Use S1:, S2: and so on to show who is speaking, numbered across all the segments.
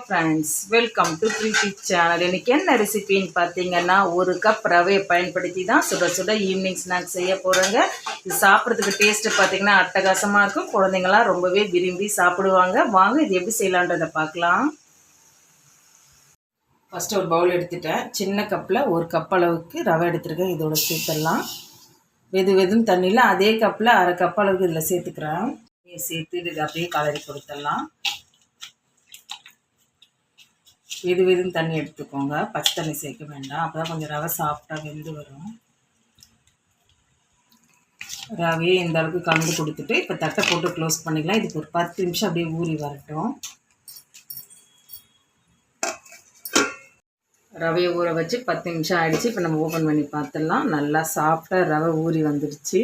S1: Friends, welcome to Preethi channel. இன்றைக்கி என்ன ரெசிபின்னு பார்த்தீங்கன்னா, ஒரு கப் ரவையை பயன்படுத்தி தான் சுட சுட ஈவினிங் ஸ்நாக்ஸ் செய்ய போகிறேங்க. இது சாப்பிட்றதுக்கு டேஸ்ட்டு பார்த்தீங்கன்னா அட்டகாசமாக இருக்கும். குழந்தைங்களாம் ரொம்பவே விரும்பி சாப்பிடுவாங்க. வாங்க இது எப்படி செய்யலான்றதை பார்க்கலாம். ஃபஸ்ட்டு ஒரு பவுல் எடுத்துட்டேன். சின்ன கப்பில் ஒரு கப் அளவுக்கு ரவை எடுத்துருக்கேன். இதோட சேர்த்துடலாம். வெதுன்னு தண்ணியில் அதே கப்பில் அரை கப் அளவுக்கு இதில் சேர்த்துக்கிறேன். சேர்த்து இது அப்படியே கலரி கொடுத்துடலாம். வெதுன்னு தண்ணி எடுத்துக்கோங்க. பச்சை தண்ணி சேர்க்க வேண்டாம். அப்போ தான் கொஞ்சம் ரவை சாஃப்டாக வெந்து வரும். ரவையை இந்த அளவுக்கு கலந்து கொடுத்துட்டு இப்போ தட்டை போட்டு க்ளோஸ் பண்ணிக்கலாம். இதுக்கு ஒரு 10 நிமிஷம் அப்படியே ஊறி வரட்டும். ரவையை ஊற வச்சு 10 நிமிஷம் ஆகிடுச்சு. இப்போ நம்ம ஓப்பன் பண்ணி பார்த்துடலாம். நல்லா சாஃப்டாக ரவை ஊறி வந்துடுச்சு.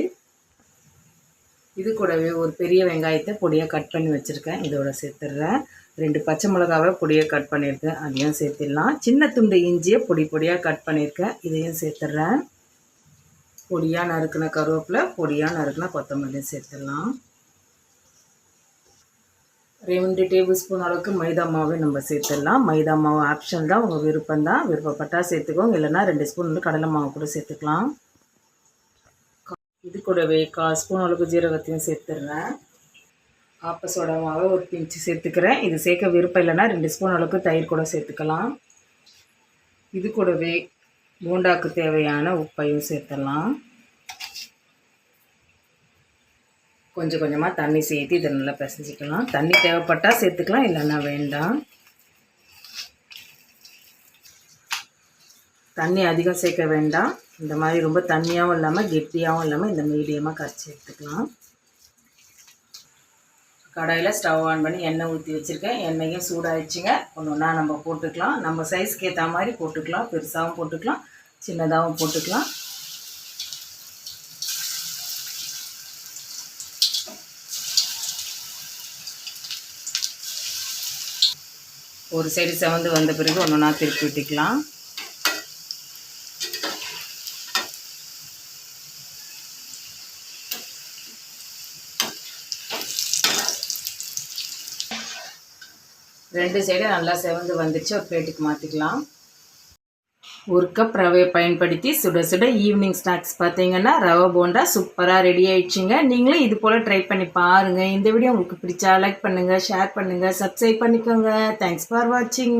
S1: இது கூடவே ஒரு பெரிய வெங்காயத்தை பொடியாக கட் பண்ணி வச்சுருக்கேன். இதோட சேர்த்துடுறேன். 2 பச்சை மிளகாவை பொடியாக கட் பண்ணியிருக்கேன். அதையும் சேர்த்துடலாம். சின்ன துண்டு இஞ்சியை பொடியாக கட் பண்ணியிருக்கேன். இதையும் சேர்த்துட்றேன். பொடியாக நறுக்கின கருவேப்பிலை, பொடியாக நறுக்கின கொத்தமல்லியும் சேர்த்துடலாம். 2 டேபிள் ஸ்பூன் அளவுக்கு மைதா மாவு நம்ம சேர்த்துடலாம். மைதா மாவு ஆப்ஷன் தான், உங்கள் விருப்பம் தான். விருப்பப்பட்டால் சேர்த்துக்கோங்க, இல்லைன்னா 2 ஸ்பூன் வந்து கடலை மாவு கூட சேர்த்துக்கலாம். இது கூடவே 1/4 ஸ்பூன் அளவுக்கு ஜீரகத்தையும் சேர்த்துடுறேன். ஆப்ப சோடா மாவை ஒரு பிஞ்சு சேர்த்துக்கிறேன். இது சேர்க்க விருப்பம் இல்லைன்னா 2 ஸ்பூன் அளவுக்கு தயிர் கூட சேர்த்துக்கலாம். இது கூடவே போண்டாக்கு தேவையான உப்பையும் சேர்த்துடலாம். கொஞ்சமாக தண்ணி சேர்த்து இதை நல்லா பிசைஞ்சிக்கலாம். தண்ணி தேவைப்பட்டால் சேர்த்துக்கலாம், இல்லைன்னா வேண்டாம். தண்ணி அதிகம் சேர்க்க வேண்டாம். இந்த மாதிரி ரொம்ப தண்ணியாகவும் இல்லாமல் கெட்டியாகவும் இல்லாமல் இந்த மீடியமாக கரைச்சி எடுத்துக்கலாம். கடாயில் ஸ்டவ் ஆன் பண்ணி எண்ணெய் ஊற்றி வச்சுருக்கேன். எண்ணெயும் சூடாகிடுச்சுங்க. ஒன்றா நம்ம போட்டுக்கலாம். நம்ம சைஸ்க்கு ஏற்ற மாதிரி போட்டுக்கலாம். பெருசாகவும் போட்டுக்கலாம், சின்னதாகவும் போட்டுக்கலாம். ஒரு சைடு செவந்து வந்த பிறகு ஒன்றா திருப்பி விட்டுக்கலாம். ரெண்டு சைடு நல்லா செவந்து வந்துடுச்சு. ஒரு பிளேட்டுக்கு மாற்றிக்கலாம். ஒரு கப் ரவையை பயன்படுத்தி சுட சுட ஈவினிங் ஸ்நாக்ஸ் பார்த்தீங்கன்னா ரவை போண்டா சூப்பராக ரெடி ஆயிடுச்சுங்க. நீங்களும் இது போல் ட்ரை பண்ணி பாருங்கள். இந்த வீடியோ உங்களுக்கு பிடிச்சா லைக் பண்ணுங்கள், ஷேர் பண்ணுங்கள், சப்ஸ்கிரைப் பண்ணிக்கோங்க. தேங்க்ஸ் ஃபார் வாட்சிங்.